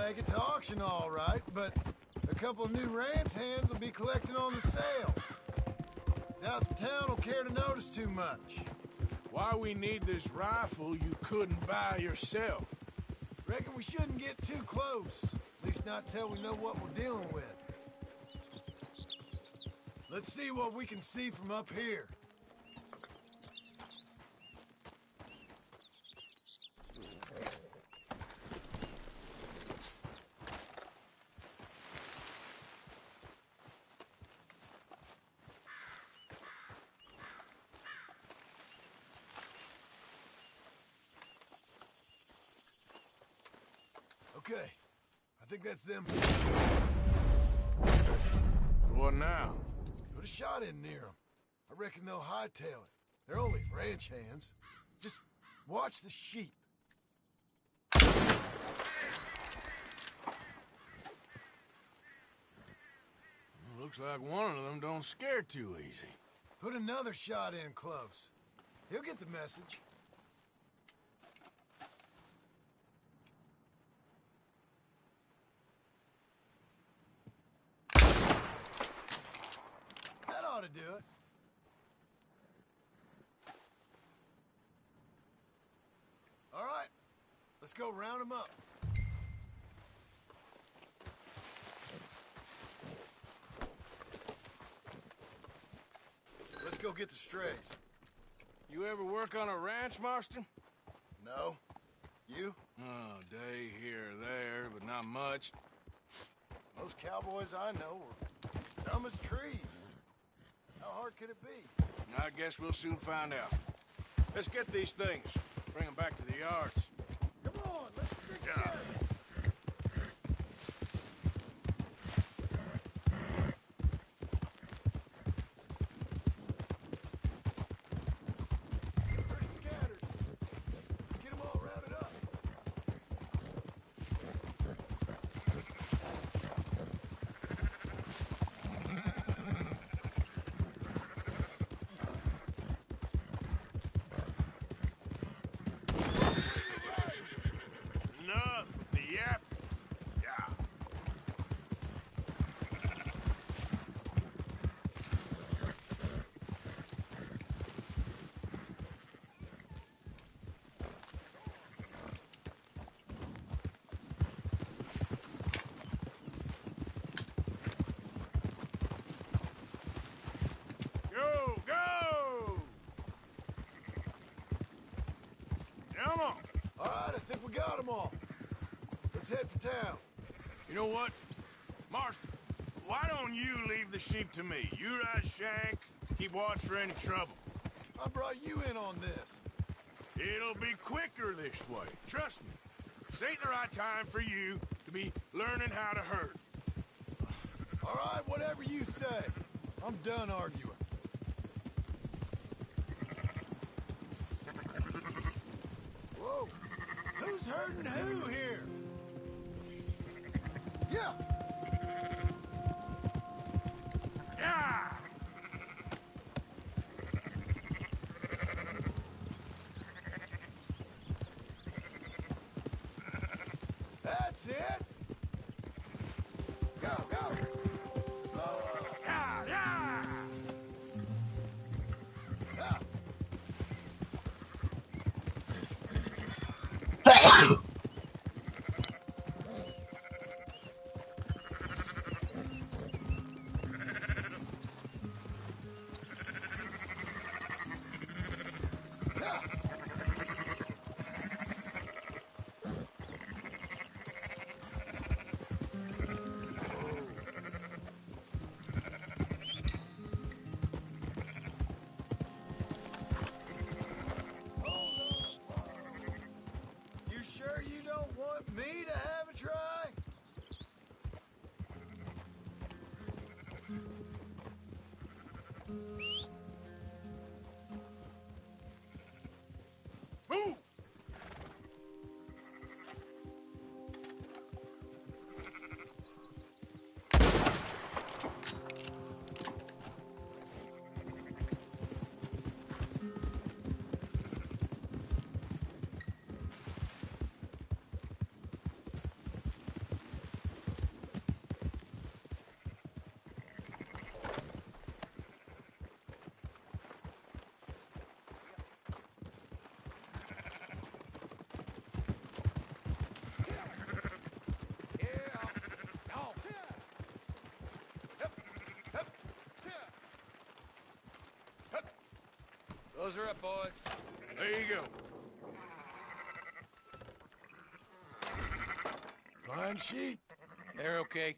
make it to auction all right, but a couple of new ranch hands will be collecting on the sale. Doubt the town will care to notice too much. Why we need this rifle you couldn't buy yourself? Reckon we shouldn't get too close. At least not till we know what we're dealing with. Let's see what we can see from up here. Okay, I think that's them. What now? Put a shot in near them. I reckon they'll hightail it. They're only ranch hands. Just watch the sheep. Looks like one of them don't scare too easy. Put another shot in close. He'll get the message. That ought to do it. All right, let's go round them up. Let's go get the strays. You ever work on a ranch, Marston? No? You? Oh, day here or there, but not much. Most cowboys I know are dumb as trees. How hard could it be? I guess we'll soon find out. Let's get these things. Bring them back to the yards. Come on, let's stick together. Pretty scattered. Get them all rounded up. Enough with the yap. Yeah. Go, go! Come on. All right, I think we got them all. Let's head for town. You know what? Marston, why don't you leave the sheep to me? You ride Shank, keep watch for any trouble. I brought you in on this. It'll be quicker this way, trust me. This ain't the right time for you to be learning how to herd. All right, whatever you say. I'm done arguing. Whoa, who's herding who here? Yeah. Yeah! That's it. Go, go. Slow. Yeah, yeah! Yeah. Yeah. Close her up, boys. There you go. Fine sheep. They're okay.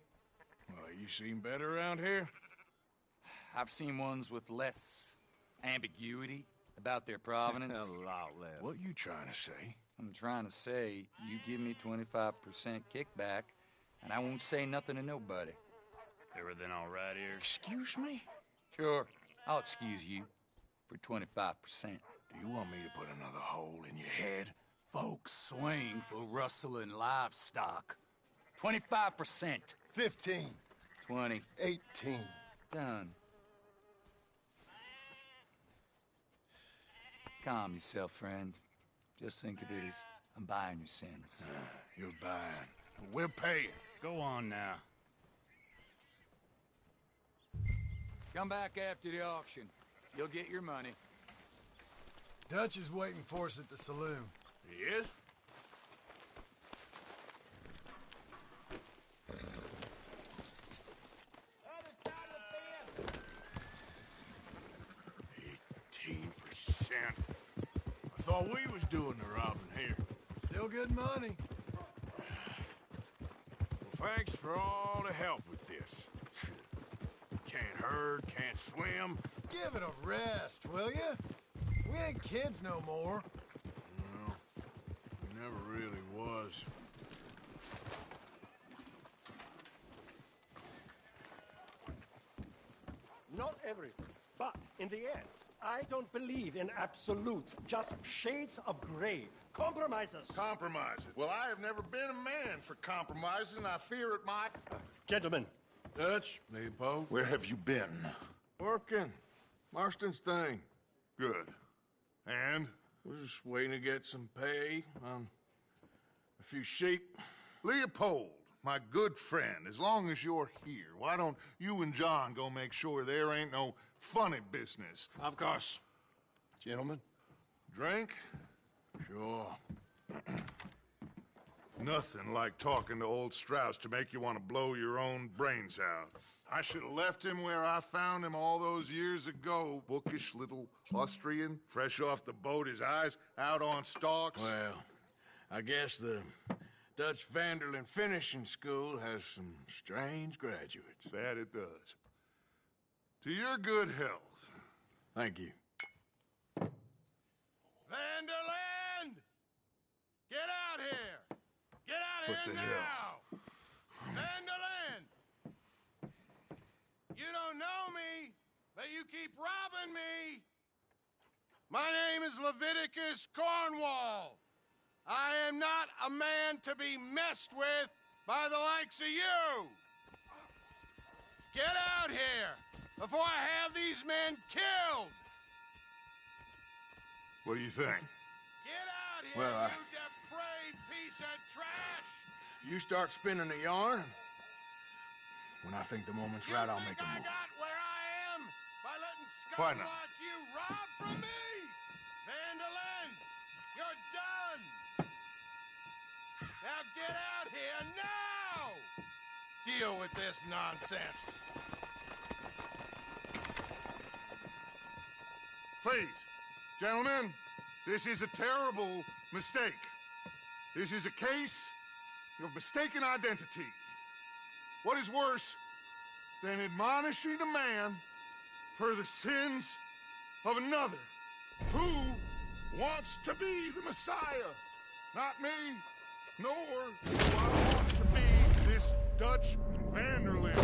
Well, you seem better around here? I've seen ones with less ambiguity about their provenance. A lot less. What you trying to say? I'm trying to say, you give me 25% kickback, and I won't say nothing to nobody. Everything all right here? Excuse me? Sure, I'll excuse you for 25%. Do you want me to put another hole in your head? Folks swing for rustling livestock. 25%. 15. 20. 18. Done. Calm yourself, friend. Just think of it as I'm buying your sins. You're buying. We're paying. Go on now. Come back after the auction. You'll get your money. Dutch is waiting for us at the saloon. He is? I thought we was doing the robbing here. Still good money. Well, thanks for all the help with this. Can't herd, can't swim. Give it a rest, will ya? We ain't kids no more. No, we never really was. Not everything, but in the end, I don't believe in absolutes, just shades of gray. Compromises. Compromises. Well, I have never been a man for compromises, and I fear it might. Gentlemen, Dutch, Leopold. Where have you been? Working. Marston's thing. Good. And? We're just waiting to get some pay on a few sheep. Leopold, my good friend, as long as you're here, why don't you and John go make sure there ain't no funny business? Of course. Gentlemen. Drink? Sure. Nothing like talking to old Strauss to make you want to blow your own brains out. I should have left him where I found him all those years ago. Bookish little Austrian, fresh off the boat, his eyes out on stalks. Well, I guess the Dutch Vanderlyn Finishing School has some strange graduates. That it does. To your good health. Thank you. Vanderland! Get out here! Get out What here the now! hell? Vanderland! You don't know me, but you keep robbing me! My name is Leviticus Cornwall. I am not a man to be messed with by the likes of you! Get out here before I have these men killed! What do you think? Get out here, Well, you depraved piece of trash! You start spinning the yarn, and when I think the moment's right, I'll make a I move. got where I am by letting Why scum not? like you rob from me? Vanderlyn, you're done! Now get out here now! Deal with this nonsense. Please, gentlemen, this is a terrible mistake. This is a case of mistaken identity. What is worse than admonishing a man for the sins of another who wants to be the Messiah? Not me, nor do I want to be this Dutch Vanderlyn.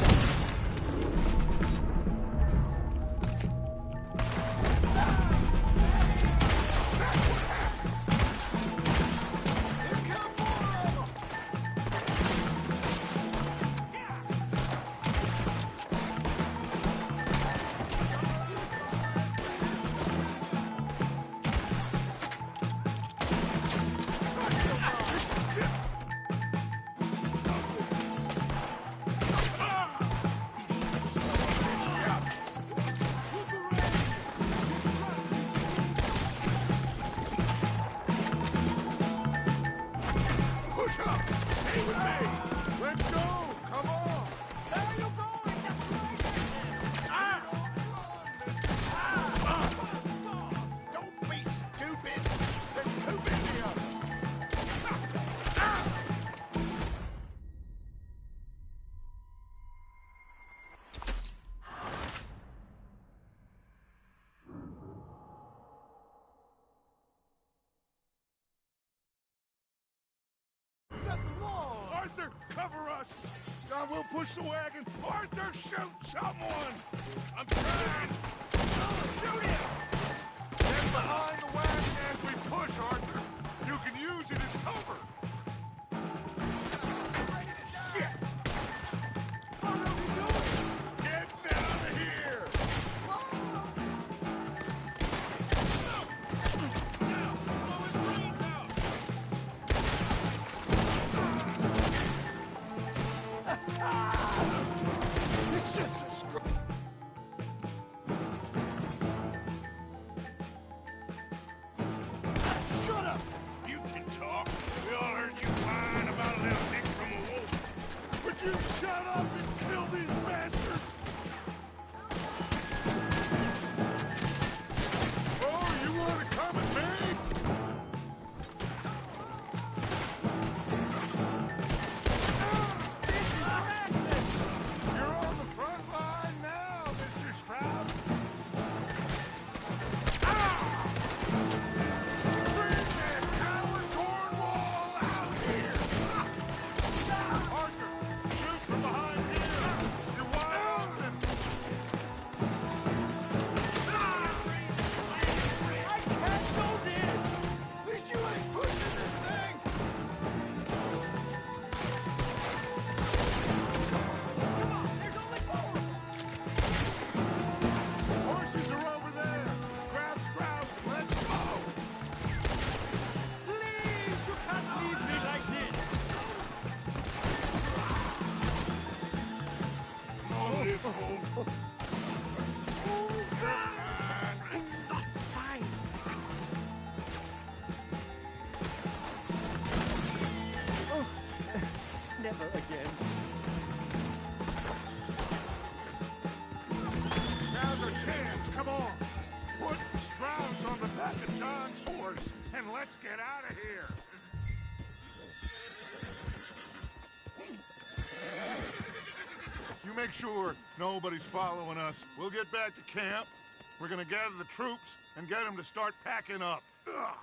Let's go! Come on! where are you going? That's right! Don't cover us! John, we'll push the wagon. Arthur, shoot someone! I'm trying! Shoot him! Get behind the wagon as we push, Arthur. You can use it as cover. Shit! What are we doing? Get out of here! It's just a screw. Shut up! You can talk. We all heard you whine about a little nick from a wolf. Would you shut up and kill these bastards? Oh, you want to come at me? This is madness! You're on the front line now, Mr. Stroud. Bring that coward Cornwall out here! Arthur, shoot from behind here! You're wide open! I can't do this! At least you ain't pushing this thing! Come on, there's only four! Horses are over there! Grab Stroud and let's go! Please, you can't leave me like this! Oh, live home. I'm not fine. Oh, never again. Now's our chance, come on! Put Strauss on the back of John's horse and let's get out of here! You make sure nobody's following us. We'll get back to camp. We're gonna gather the troops and get them to start packing up. Ugh.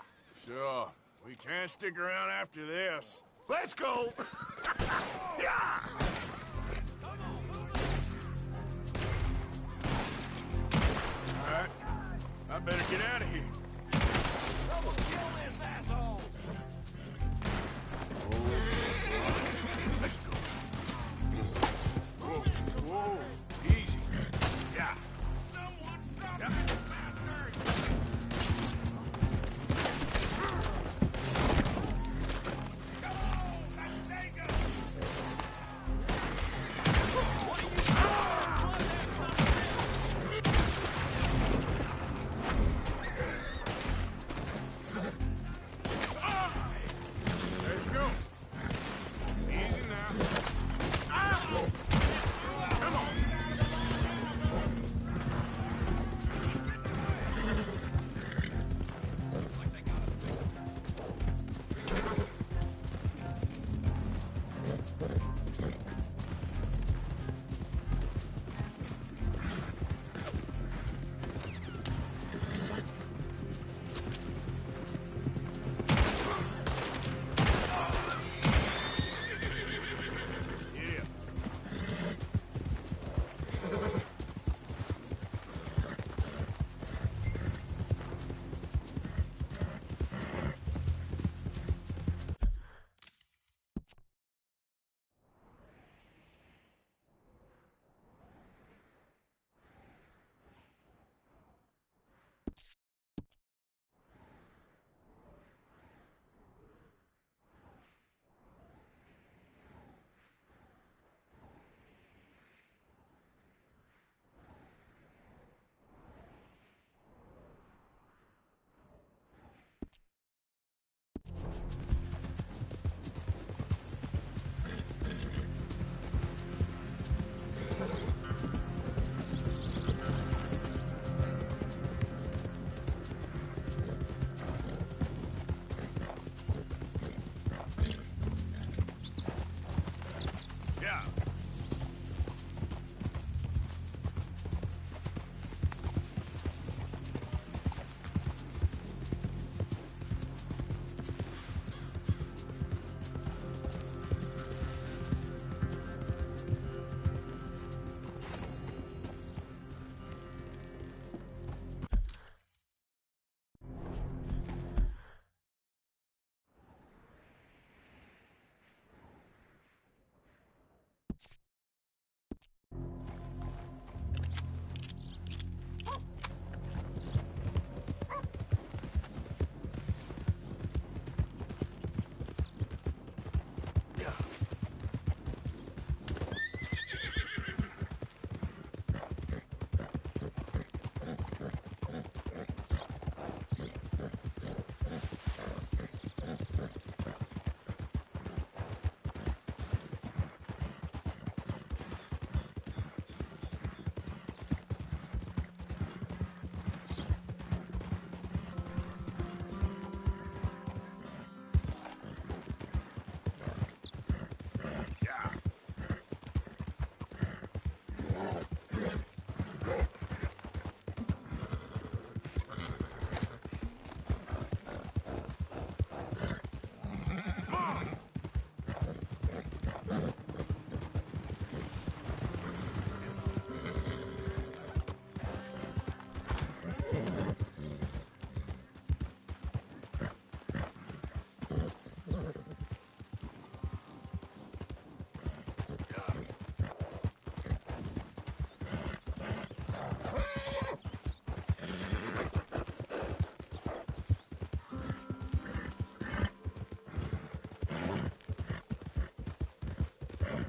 Sure. We can't stick around after this. Let's go! Yeah! All right. I better get out of here. Someone kill this asshole! Let's go. Whoa, whoa. Easy. Yeah. Someone stop this bastard! Come on, let's take him! What are you doing? Run that son of a-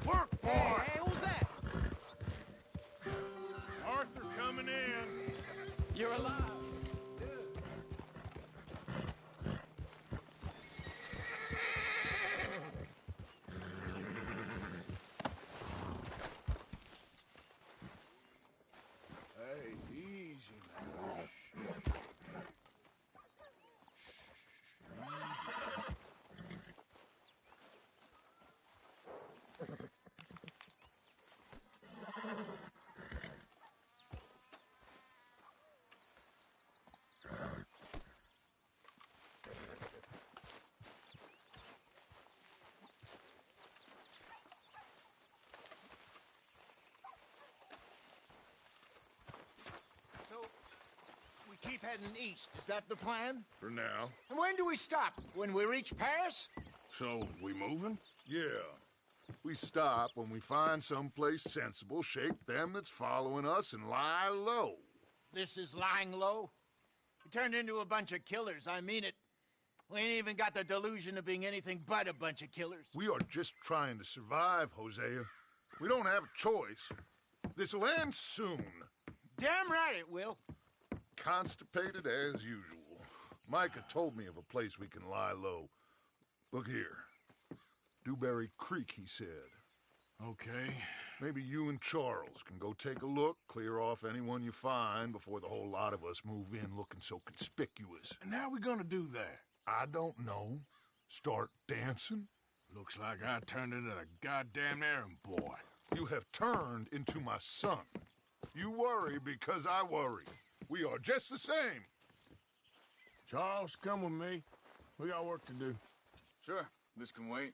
Work, boy! Hey, who's that? Arthur coming in. You're alive. Hey, easy now. So, we keep heading east. Is that the plan? For now. And when do we stop? When we reach Paris? So, we moving? Yeah. We stop when we find someplace sensible, shake them that's following us, and lie low. This is lying low? We turned into a bunch of killers, I mean it. We ain't even got the delusion of being anything but a bunch of killers. We are just trying to survive, Hosea. We don't have a choice. This'll end soon. Damn right it will. Constipated as usual. Micah told me of a place we can lie low. Look here. Dewberry Creek, he said. Okay. Maybe you and Charles can go take a look, clear off anyone you find before the whole lot of us move in looking so conspicuous. And how we gonna do that? I don't know. Start dancing? Looks like I turned into the goddamn errand boy. You have turned into my son. You worry because I worry. We are just the same. Charles, come with me. We got work to do. Sure, this can wait.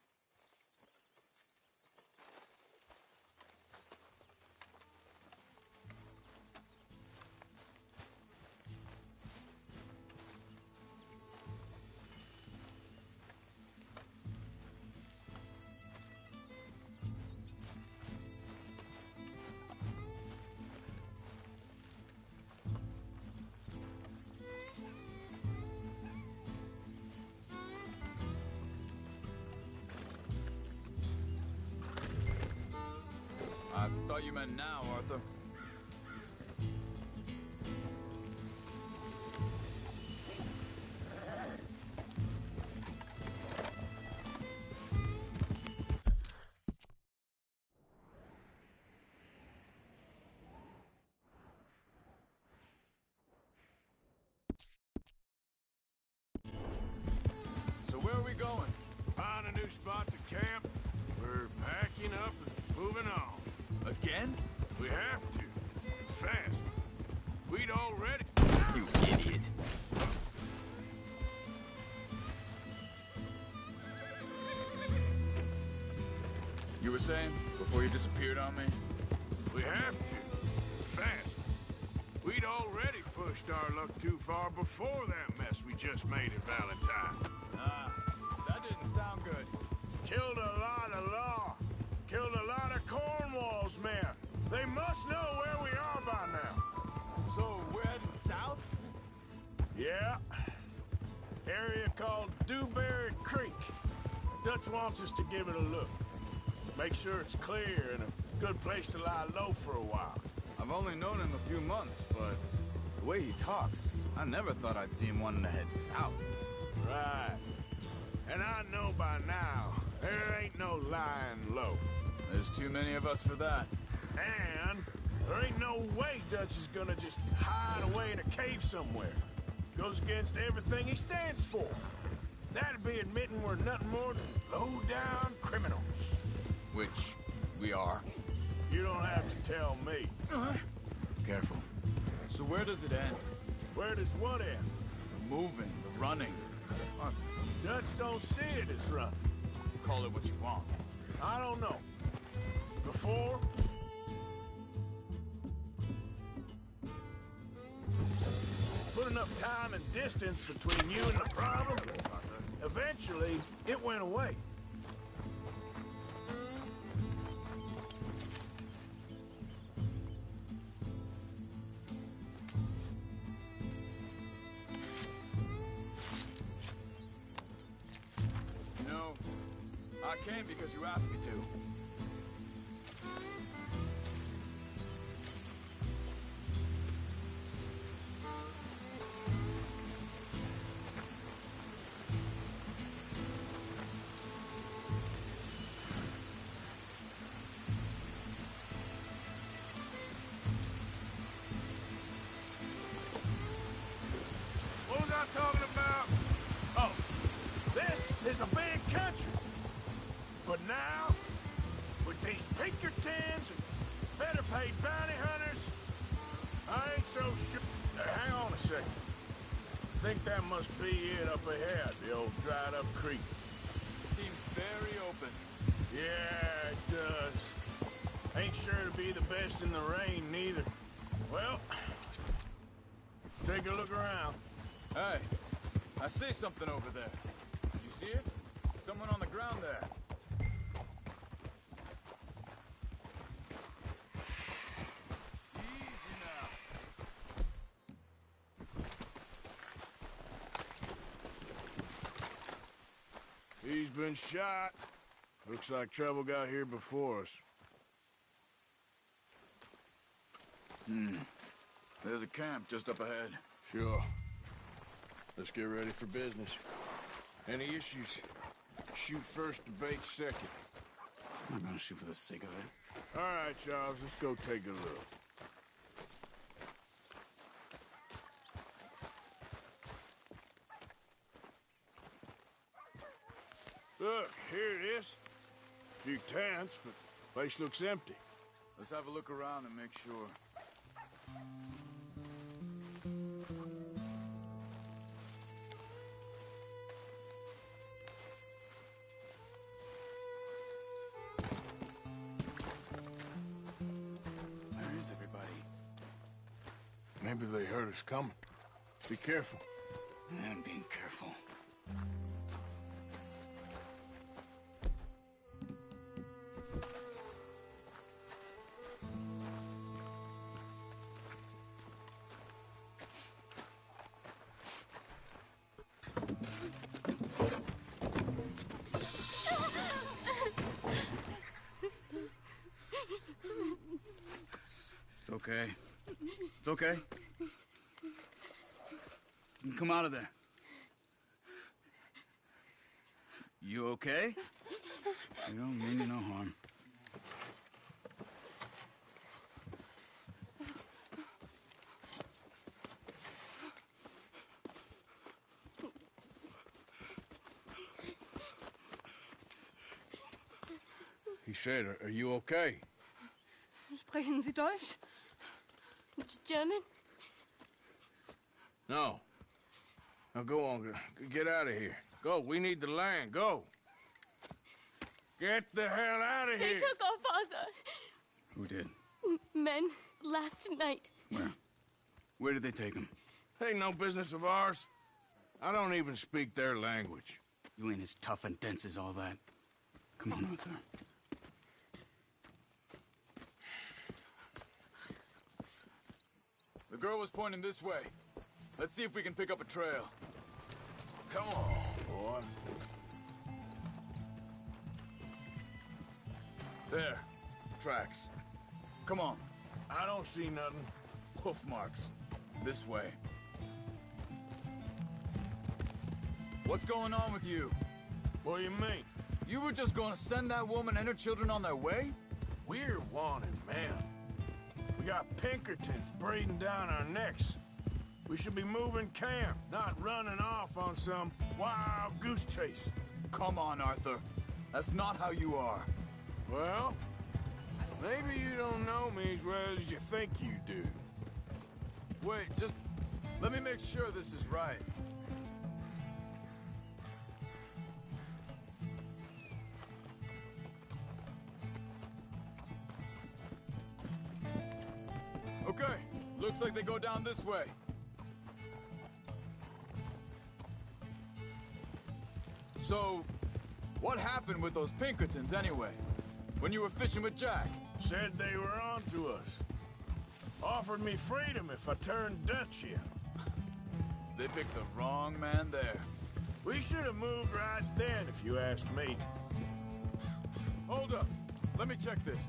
I thought you meant now, Arthur. So where are we going? Find a new spot to camp. We're packing up and moving on. Again? We have to. Fast. We'd already... You idiot. You were saying, before you disappeared on me? We have to. Fast. We'd already pushed our luck too far before that mess we just made at Valentine. That didn't sound good. Killed a lot of law. Killed a lot of Cornwall's men. They must know where we are by now. So we're heading south? Yeah. Area called Dewberry Creek. Dutch wants us to give it a look. Make sure it's clear and a good place to lie low for a while. I've only known him a few months, but the way he talks, I never thought I'd see him wanting to head south. Right. And I know by now, there ain't no lying low. There's too many of us for that. And there ain't no way Dutch is gonna just hide away in a cave somewhere. Goes against everything he stands for. That'd be admitting we're nothing more than low-down criminals. Which we are. You don't have to tell me. Careful. So where does it end? Where does what end? The moving, the running. Arthur, Dutch don't see it as running. call it what you want. I don't know. Before? Put enough time and distance between you and the problem. Eventually, it went away. You know, I came because you asked me to. is a big country. But now, with these Pinkertons and better paid bounty hunters, I ain't so sure. Hang on a second. I think that must be it up ahead, the old dried up creek. Seems very open. Yeah, it does. Ain't sure to be the best in the rain, neither. Well, take a look around. Hey, I see something over there. You see it? Someone on the ground there. Easy now. He's been shot. Looks like trouble got here before us. There's a camp just up ahead. Sure. Let's get ready for business. Any issues? Shoot first, debate second. I'm not gonna shoot for the sake of it. All right, Charles, let's go take a look. Look, here it is. A few tents, but place looks empty. Let's have a look around and make sure. Where is everybody? Maybe they heard us coming. Be careful. I'm being careful. It's okay. It's okay. You can come out of there. You okay? You don't mean you no harm. He said, are you okay? Sprechen Sie Deutsch? German? No. Now go on. Get out of here. Go. We need the land. Go. Get the hell out of They here. took our father. Who did? Men, last night. Where? Where did they take him? Ain't no business of ours. I don't even speak their language. You ain't as tough and dense as all that. Come on, Arthur. The girl was pointing this way. Let's see if we can pick up a trail. Come on, boy. There. Tracks. Come on. I don't see nothing. Hoof marks. This way. What's going on with you? What do you mean? You were just going to send that woman and her children on their way? We're wanted, man. We got Pinkertons breathing down our necks. We should be moving camp, not running off on some wild goose chase. Come on, Arthur. That's not how you are. Well, maybe you don't know me as well as you think you do. Wait, just let me make sure this is right. Okay, looks like they go down this way. So, what happened with those Pinkertons anyway? When you were fishing with Jack? Said they were on to us. Offered me freedom if I turned Dutch here. They picked the wrong man there. We should have moved right then, if you asked me. Hold up. Let me check this.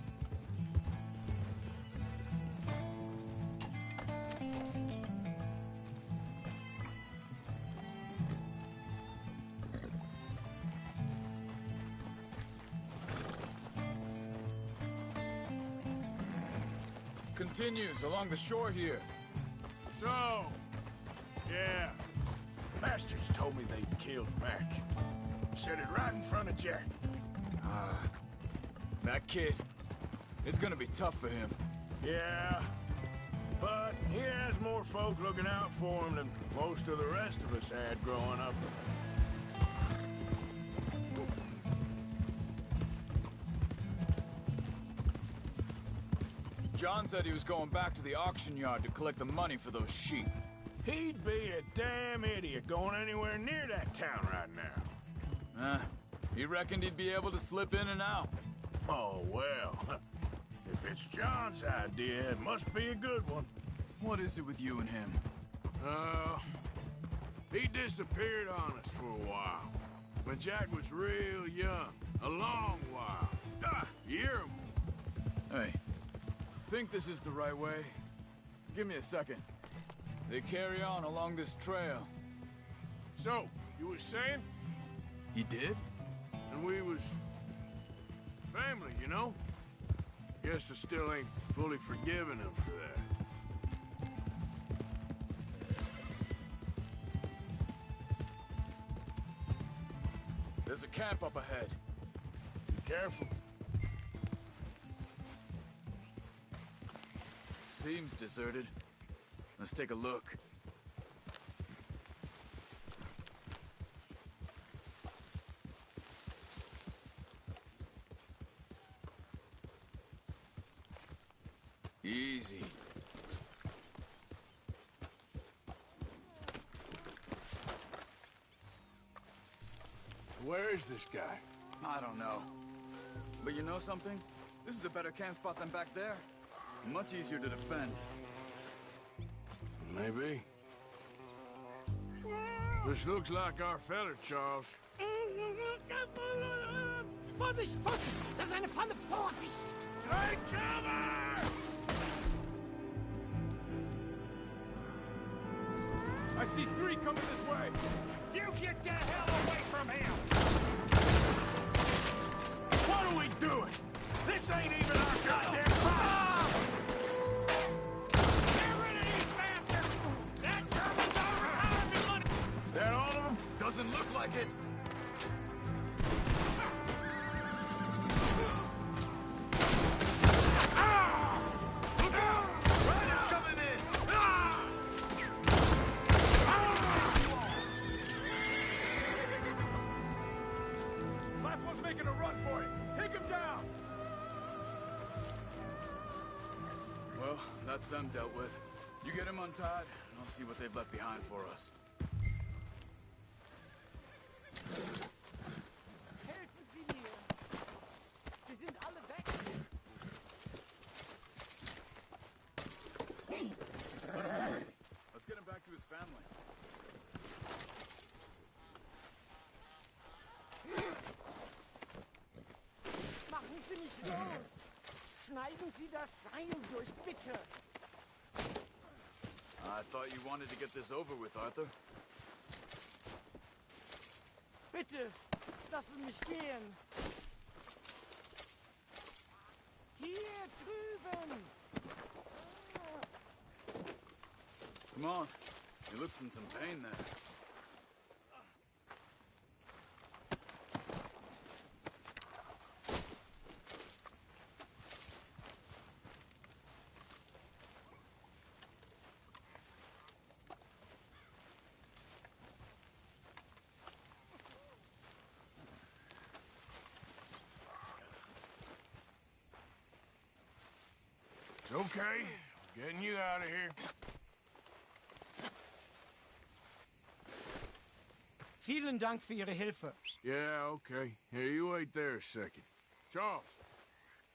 Continues along the shore here. So, yeah. Bastards told me they'd killed Mac. Said it right in front of Jack. That kid, it's gonna be tough for him. Yeah, but he has more folk looking out for him than most of the rest of us had growing up. John said he was going back to the auction yard to collect the money for those sheep. He'd be a damn idiot going anywhere near that town right now. He reckoned he'd be able to slip in and out. Oh, well. If it's John's idea, it must be a good one. What is it with you and him? He disappeared on us for a while. When Jack was real young. A long while. A year or more. Hey, think this is the right way? Give me a second. They carry on along this trail. So, you was saying? He did? And we was... family, you know? Guess I still ain't fully forgiven him for that. There's a camp up ahead. Be careful. Seems deserted. Let's take a look. Easy. Where is this guy? I don't know. But you know something? This is a better camp spot than back there. Much easier to defend. Maybe. This looks like our feller, Charles. Vorsicht, Vorsicht! Das ist eine Falle! Vorsicht! Take cover! I see 3 coming this way! You get the hell away from him! What are we doing? This ain't even our goddamn fight! Get rid of these bastards! That German's our retirement money! That all of them? Doesn't look like it! That's them dealt with. You get them untied, and I'll see what they've left behind for us. Helfen Sie mir! Sie sind alle weg! Let's get him back to his family. Machen Sie mich los! Schneiden Sie das Seil durch, bitte! I thought you wanted to get this over with, Arthur. Bitte, lassen mich gehen! Hier drüben! Come on. He looks in some pain there. It's okay. Getting you out of here. Vielen Dank für Ihre Hilfe. Yeah, okay. Here, you wait there a second. Charles,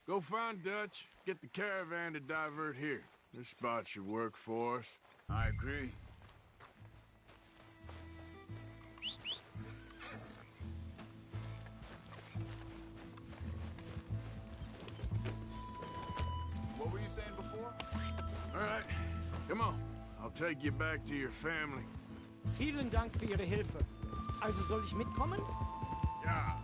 go find Dutch, get the caravan to divert here. This spot should work for us. I agree. What were you saying before? All right, come on. I'll take you back to your family. Vielen Dank für Ihre Hilfe. Also soll ich mitkommen? Ja.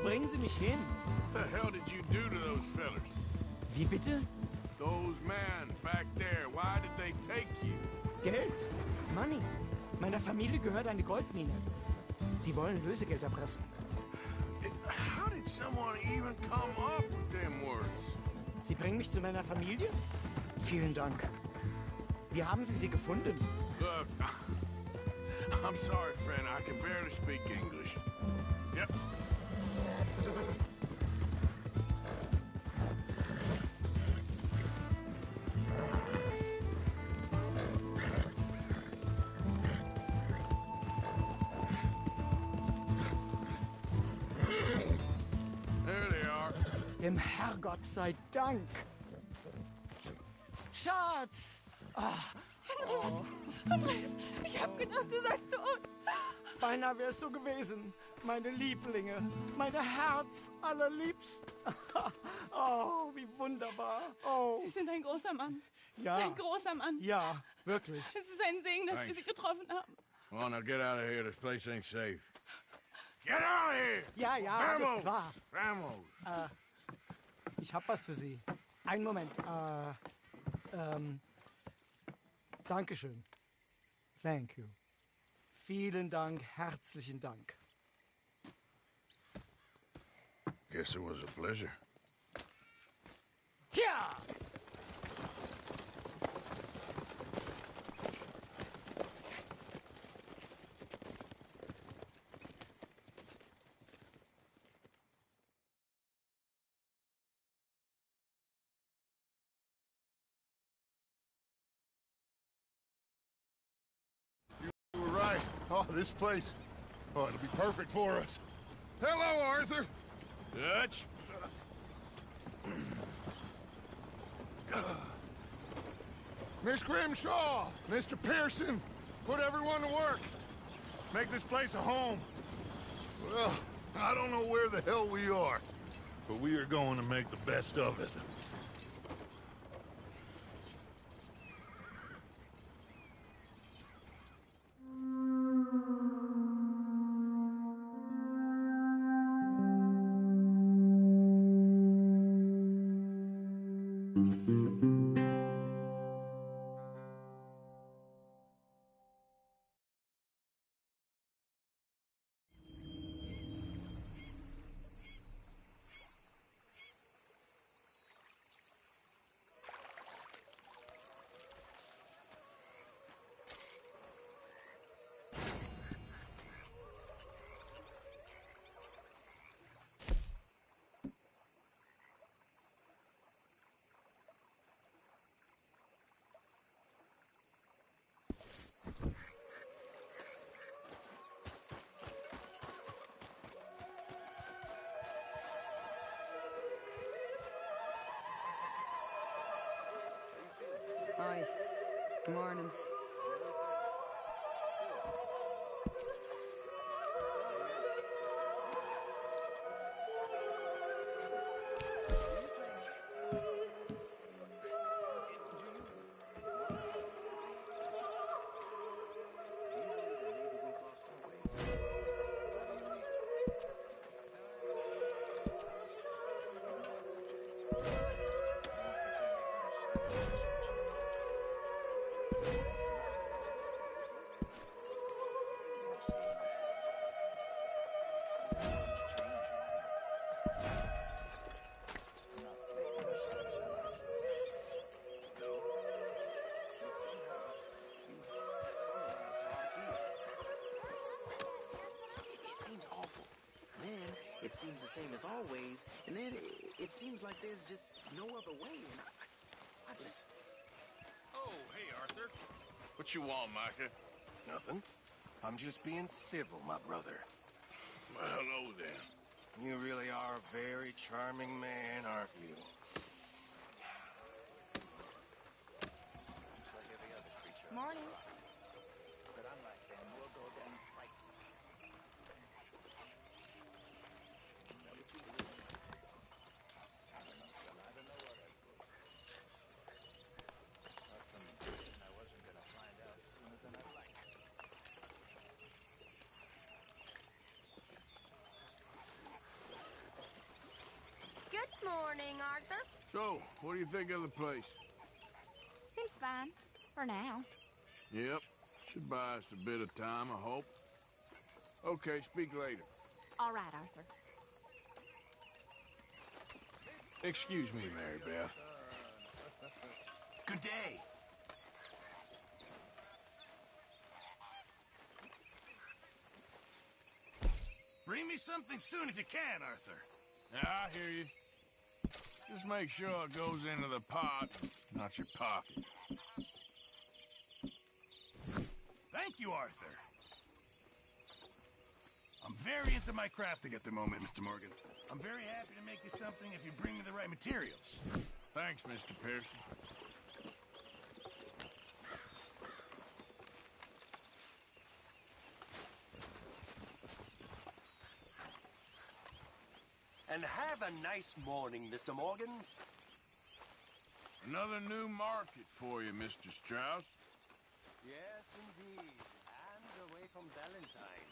bringen Sie mich hin? What the hell did you do to those fellers? Wie bitte? Those men back there, why did they take you? Geld. Money. Meiner Familie gehört eine Goldmine. Sie wollen Lösegeld erpressen. How did someone even come up with them words? Sie bringen mich zu meiner Familie? Vielen Dank. Wie haben Sie sie gefunden? Look, I'm sorry, friend. I can barely speak English. Yep. There they are. Dem Herrgott sei Dank. Schatz! Andreas, ich hab gedacht, du seist tot. Beinahe wärst du gewesen. Meine Lieblinge. Meine Herz allerliebsten. Oh, wie wunderbar. Oh. Sie sind ein großer Mann. Ja. Ein großer Mann. Ja, wirklich. Es ist ein Segen, dass wir Sie getroffen haben. Come on, now get out of here. This place ain't safe. Get out of here! Ja, ja, alles klar. Vamos! Ich hab was für Sie. Einen Moment. Dankeschön. Thank you. Vielen Dank, herzlichen Dank. Guess it was a pleasure. Ja! You were right. Oh, this place. Oh, it'll be perfect for us. Hello, Arthur. Dutch? Miss Grimshaw, Mr. Pearson, put everyone to work. Make this place a home. Well, I don't know where the hell we are, but we are going to make the best of it. Hi. Good morning. It seems the same as always, and then it seems like there's just no other way, and I just... Oh, hey, Arthur. What you want, Micah? Nothing. I'm just being civil, my brother. Well, hello, then. You really are a very charming man, aren't you? Morning. But unlike them, we'll go down and fight. saying, Arthur? So, what do you think of the place? Seems fine. For now. Yep. Should buy us a bit of time, I hope. Okay, speak later. All right, Arthur. Excuse me, Mary Beth. Good day. Bring me something soon if you can, Arthur. Yeah, I hear you. Just make sure it goes into the pot, not your pocket. Thank you, Arthur. I'm very into my crafting at the moment, Mr. Morgan. I'm very happy to make you something if you bring me the right materials. Thanks, Mr. Pearson. And have a nice morning, Mr. Morgan. Another new market for you, Mr. Strauss. Yes, indeed. And away from Valentine.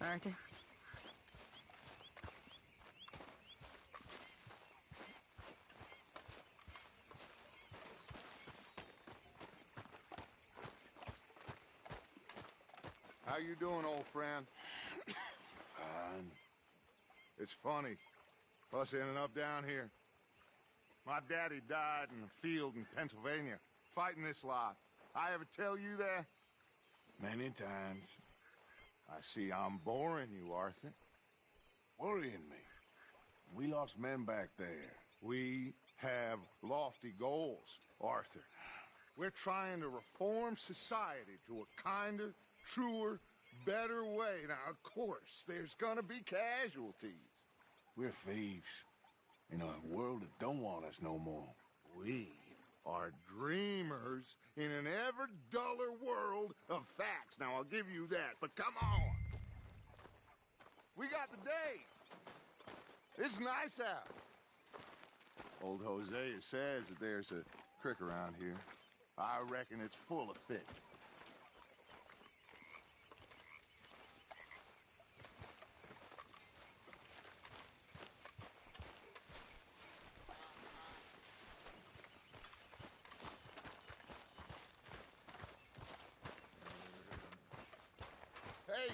Arthur. How you doing, old friend? Fine. It's funny, us ending up down here. My daddy died in a field in Pennsylvania, fighting this lot. I ever tell you that? Many times. I see I'm boring you, Arthur. Worrying me. We lost men back there. We have lofty goals, Arthur. We're trying to reform society to a kinder, truer, better way. Now, of course, there's gonna be casualties. We're thieves in a world that don't want us no more. We are dreamers in an ever duller world of facts. Now, I'll give you that, but come on. We got the day. It's nice out. Old Hosea says that there's a creek around here. I reckon it's full of fish. Hey,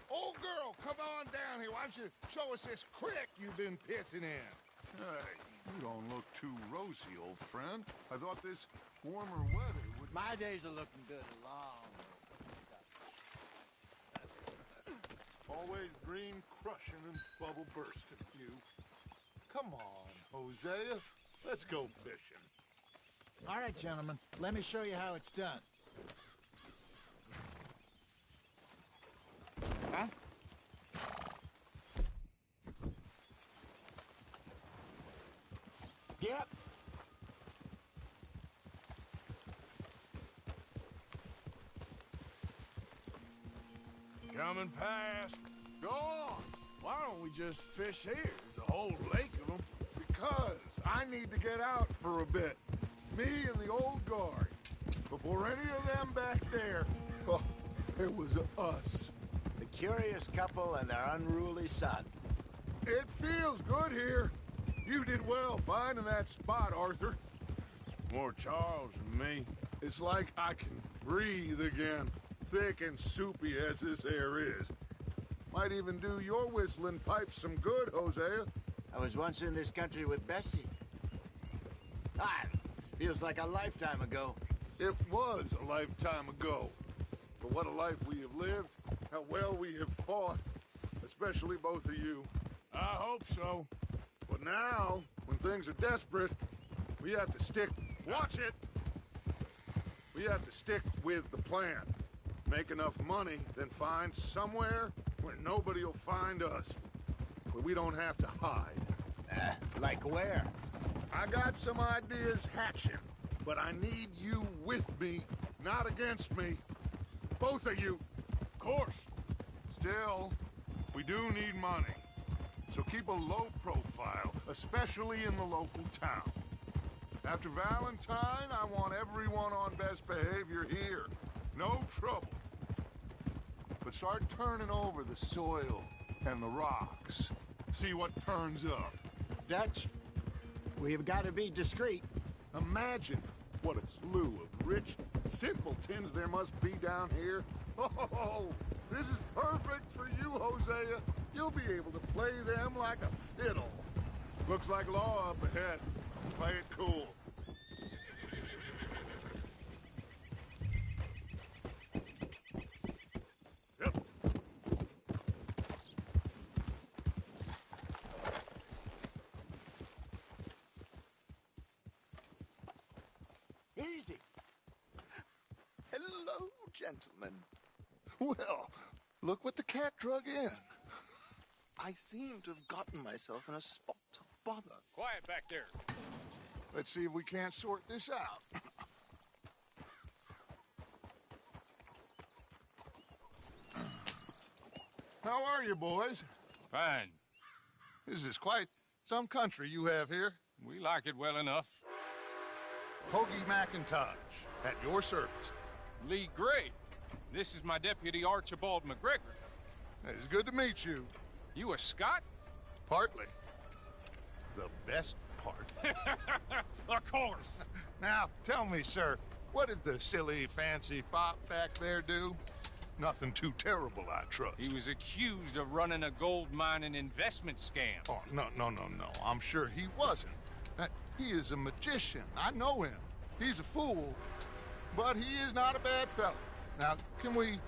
old girl, come on down here. Why don't you show us this creek you've been pissing in? Hey, you don't look too rosy, old friend. I thought this warmer weather would... My days are looking good along. Always green crushing and bubble bursting, you. Come on, Hosea. Let's go fishing. All right, gentlemen. Let me show you how it's done. Huh? Yep. Coming past. Go on. Why don't we just fish here? There's a whole lake of them. Because I need to get out for a bit. Me and the old guard. Before any of them back there, oh, it was us. The curious couple and their unruly son. It feels good here. You did well finding that spot, Arthur. More Charles than me. It's like I can breathe again. Thick and soupy as this air is. Might even do your whistling pipes some good, Hosea. I was once in this country with Bessie. Ah, feels like a lifetime ago. It was a lifetime ago. But what a life we have lived. How well we have fought. Especially both of you. I hope so. But now, when things are desperate, we have to stick... Watch it! We have to stick with the plan. Make enough money, then find somewhere where nobody will find us. Where we don't have to hide. Like where? I got some ideas hatching, but I need you with me, not against me. Both of you. Of course. Still, we do need money. So keep a low profile, especially in the local town. After Valentine, I want everyone on best behavior here. No trouble. But start turning over the soil and the rocks. See what turns up. Dutch, we've got to be discreet. Imagine what a slew of rich simpletons there must be down here. Oh, this is perfect for you, Hosea. You'll be able to play them like a fiddle. Looks like law up ahead. Play it cool. Yep. Easy. Hello, gentlemen. Well, look what the cat drug in. I seem to have gotten myself in a spot of bother. Quiet back there. Let's see if we can't sort this out. How are you, boys? Fine. This is quite some country you have here. We like it well enough. Hoagie McIntosh, at your service. Lee Gray. This is my deputy, Archibald McGregor. It's good to meet you. You a Scot? Partly. The best part. Of course. Now, tell me, sir, what did the silly, fancy fop back there do? Nothing too terrible, I trust. He was accused of running a gold mining investment scam. Oh, no. I'm sure he wasn't. He is a magician. I know him. He's a fool, but he is not a bad fellow. Now, can we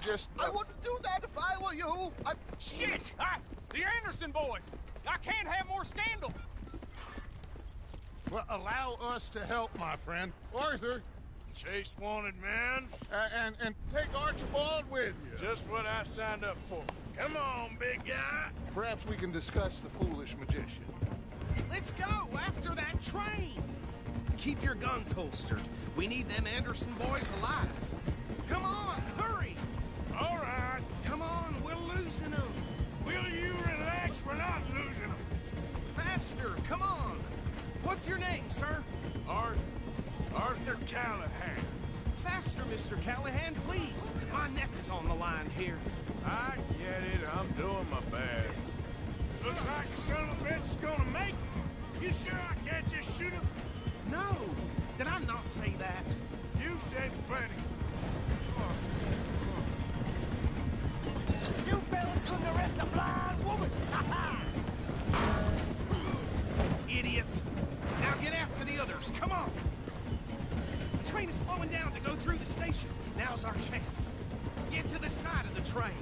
just... I wouldn't do that if I were you. Shit! The Anderson boys! I can't have more scandal! Well, allow us to help, my friend. Arthur! Chase wanted man. And take Archibald with you. Just what I signed up for. Come on, big guy. Perhaps we can discuss the foolish magician. Let's go after that train. Keep your guns holstered. We need them Anderson boys alive. Come on, hurry. All right. Come on, we're losing them. Will you relax? We're not losing them. Faster, come on. What's your name, sir? Arthur Callahan. Faster, Mr. Callahan, please. My neck is on the line here. I get it. I'm doing my best. Looks like the son of a bitch is gonna make it. You sure I can't just shoot him? No. Did I not say that? You said plenty. You fellas couldn't arrest a blind woman! Idiot! Now get after the others, come on! The train is slowing down to go through the station. Now's our chance. Get to the side of the train.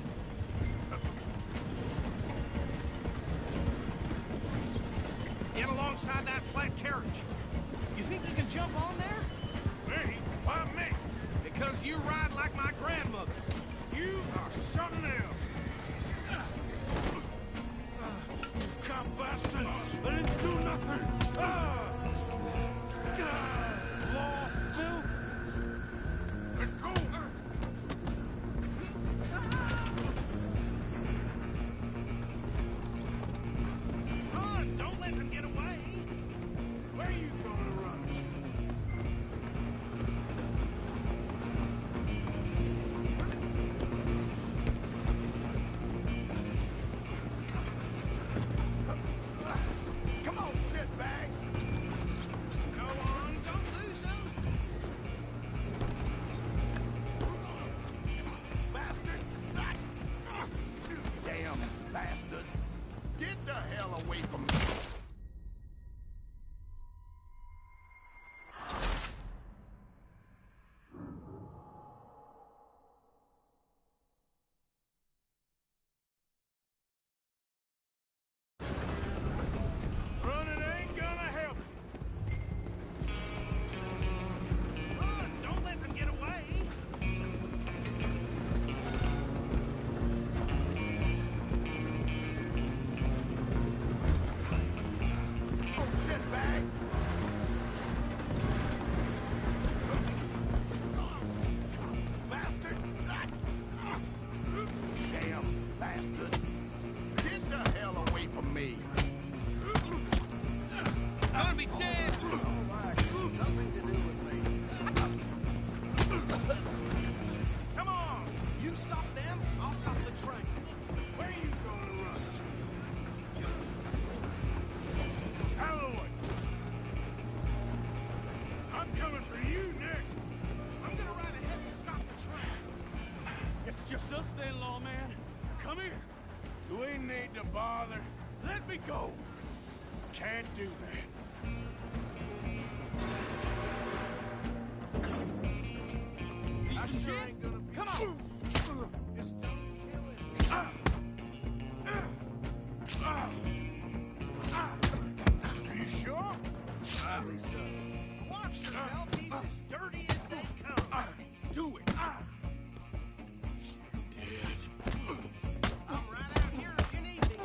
Get alongside that flat carriage. You think you can jump on there? Me? Why me? Because you ride like my grandmother. You are something else. You cop bastard! I didn't do nothing! Law, Bill! Let go! Run! Don't let them get away! Where you gonna run to? Come on, shitbag! Go on, don't lose them! Bastard! You damn bastard! Get the hell away from me! Running ain't gonna help. Run! Don't let them get away! Oh, shitbag! Bastard! Damn bastard! Get the hell away from me! Gonna be dead! Nothing to do with me. Come on! You stop them, I'll stop the train. Where you gonna run to? Halloway! I'm coming for you next. I'm gonna ride ahead and stop the train. It's just us then, lawman. Come here. Do we need to bother? Let me go. Can't do that. Need some sure gin? ain't gonna be... Come on! Just don't kill him. Are you sure? Probably so. Watch yourself, he's as dirty as they come. Do it. Dead. I'm right out here if you need me.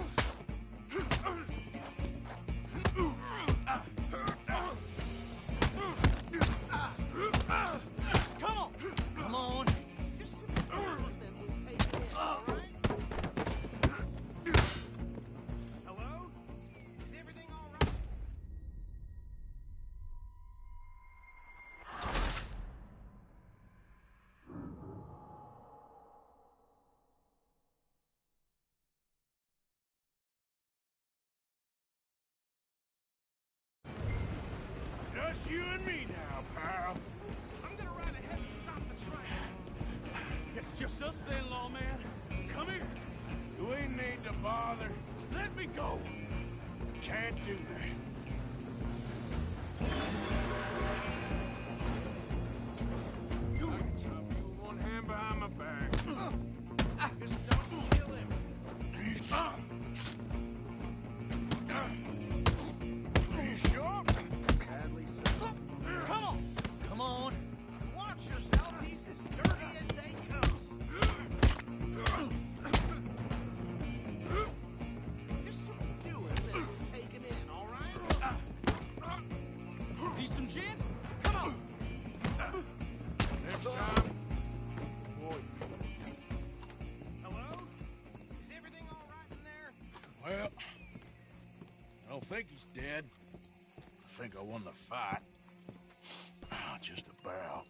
Come on! Come on! Just you and me now, pal. I'm gonna ride ahead and stop the train. It's just us then, lawman. Come here. You ain't need to bother. Let me go. Can't do that. Do it. Put one hand behind my back. Just don't kill him. Are you sure? Sadly, so. Come on. Come on. Watch yourself. He's as dirty as they come. Just do it. Let him take it in, all right? Need some gin? Come on. Next time, avoid me. Hello? Is everything all right in there? Well, I don't think he's dead. I think I won the fight. Just about.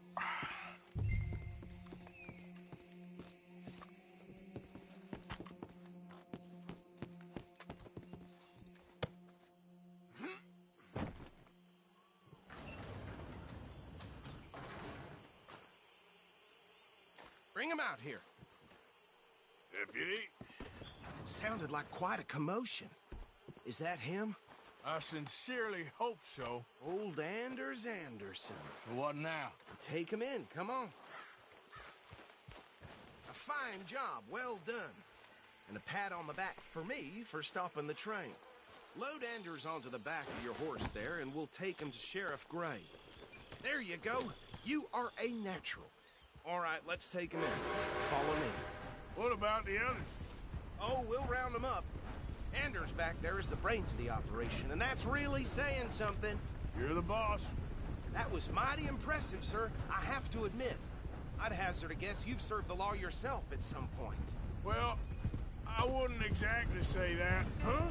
Bring him out here. Deputy? Sounded like quite a commotion. Is that him? I sincerely hope so. Old Anders Anderson. What now? Take him in, come on. A fine job, well done. And a pat on the back for me for stopping the train. Load Anders onto the back of your horse there, and we'll take him to Sheriff Gray. There you go. You are a natural. All right, let's take him in. Follow me. What about the others? Oh, we'll round them up. Anders back there is the brains of the operation, and that's really saying something. You're the boss. That was mighty impressive, sir. I have to admit. I'd hazard a guess you've served the law yourself at some point. Well, I wouldn't exactly say that. Huh?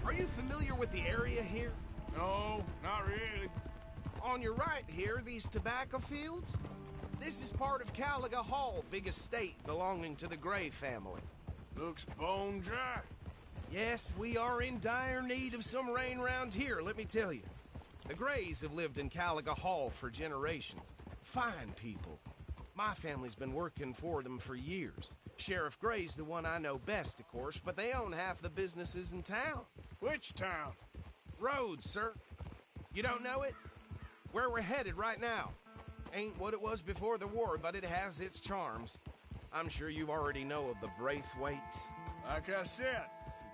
Are you familiar with the area here? No, not really. On your right here, these tobacco fields? This is part of Caliga Hall, big estate belonging to the Gray family. Looks bone dry. Yes, we are in dire need of some rain round here, let me tell you. The Grays have lived in Caliga Hall for generations. Fine people. My family's been working for them for years. Sheriff Gray's the one I know best, of course, but they own half the businesses in town. Which town? Rhodes, sir. You don't know it? Where we're headed right now. Ain't what it was before the war, but it has its charms. I'm sure you already know of the Braithwaites. Like I said,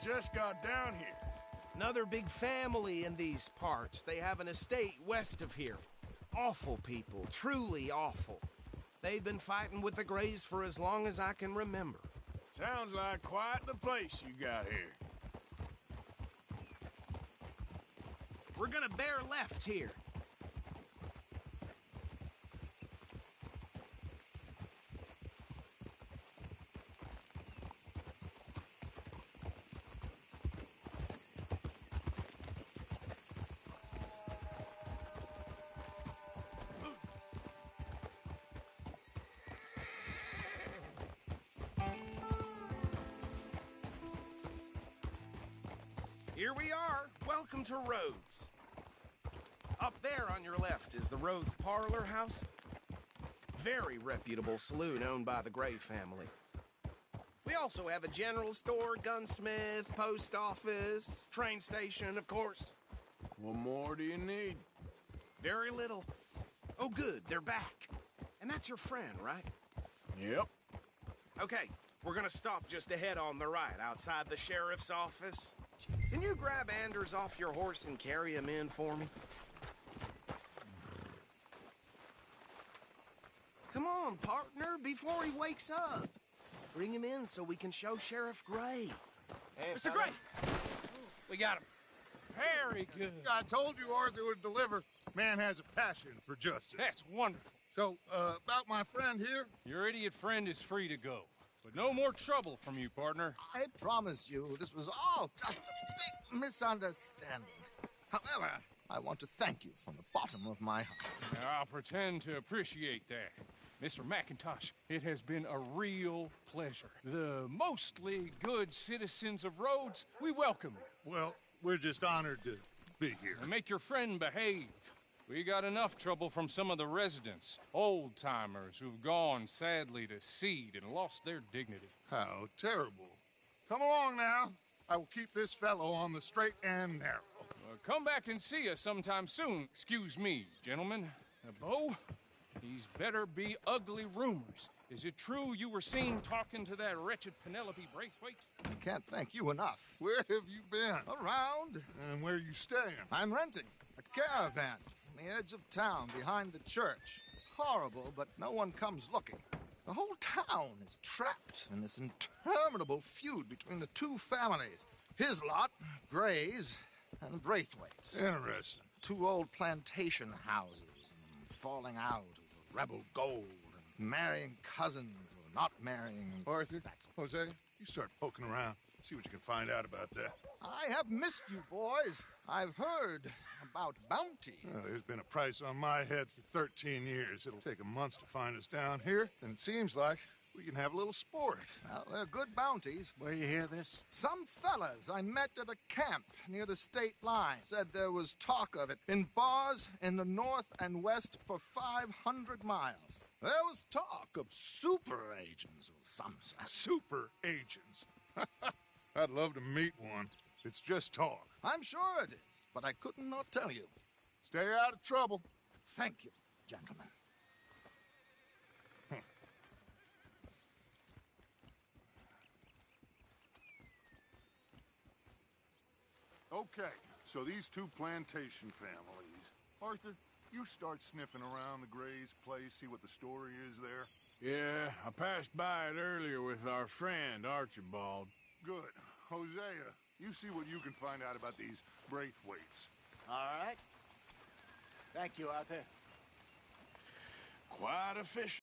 just got down here. Another big family in these parts. They have an estate west of here. Awful people, truly awful. They've been fighting with the Grays for as long as I can remember. Sounds like quite the place you got here. We're gonna bear left here. Here we are. Welcome to Rhodes. Up there on your left is the Rhodes Parlor House. Very reputable saloon owned by the Gray family. We also have a general store, gunsmith, post office, train station, of course. What more do you need? Very little. Oh, good, they're back. And that's your friend, right? Yep. Okay, we're gonna stop just ahead on the right, outside the sheriff's office. Can you grab Anders off your horse and carry him in for me? Come on, partner, before he wakes up. Bring him in so we can show Sheriff Gray. Hey, Mr. Gray! We got him. Very good. I told you Arthur would deliver. Man has a passion for justice. That's wonderful. So, about my friend here? Your idiot friend is free to go. But no more trouble from you, partner. I promise you, this was all just a big misunderstanding. However, I want to thank you from the bottom of my heart. Now, I'll pretend to appreciate that. Mr. McIntosh, it has been a real pleasure. The mostly good citizens of Rhodes, we welcome you. Well, we're just honored to be here. And make your friend behave. We got enough trouble from some of the residents, old-timers who've gone, sadly, to seed and lost their dignity. How terrible. Come along now. I will keep this fellow on the straight and narrow. Come back and see us sometime soon. Excuse me, gentlemen. Bo, these better be ugly rumors. Is it true you were seen talking to that wretched Penelope Braithwaite? I can't thank you enough. Where have you been? Around. And where are you staying? I'm renting a caravan on the edge of town behind the church. It's horrible, but no one comes looking. The whole town is trapped in this interminable feud between the two families. His lot, Gray's, and Braithwaite's. Interesting. Two old plantation houses, and falling out over rebel gold, and marrying cousins or not marrying. Arthur, Jose, you start poking around. See what you can find out about that. I have missed you, boys. I've heard about bounty. Well, there's been a price on my head for 13 years. It'll take a month to find us down here, and it seems like we can have a little sport. Well, they're good bounties. Where you hear this? Some fellas I met at a camp near the state line said there was talk of it in bars in the north and west for 500 miles. There was talk of super agents of some sort. Super agents? I'd love to meet one. It's just talk. I'm sure it is, but I couldn't not tell you. Stay out of trouble. Thank you, gentlemen. Okay, so these two plantation families. Arthur, you start sniffing around the Gray's place, see what the story is there. Yeah, I passed by it earlier with our friend, Archibald. Good. Hosea, you see what you can find out about these Braithwaites. All right. Thank you, Arthur. Quite a fish